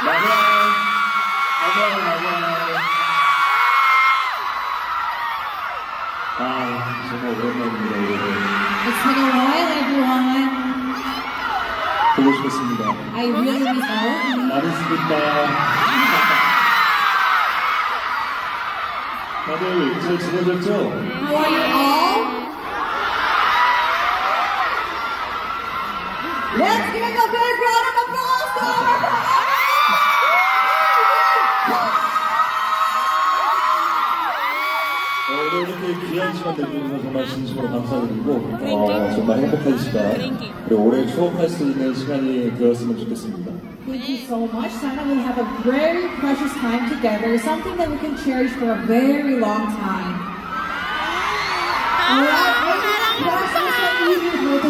맞아요. 정말 오랜만입니다, 여러분. It's been a while, everyone. 보고 싶었습니다. I really miss all of you. 많으시니까. 다들 잘 지내셨죠? How are you all? Let's give a big round of applause to our 오늘 이렇게 귀한 시간 내주셔서 정말 진심으로 감사드리고 정말 행복한 시간 그리고 오래 추억할 수 있는 시간이 되었으면 좋겠습니다. Thank you so much. Sana, we have a very precious time together, something that we can cherish for a very long time. Alright, precious and easy for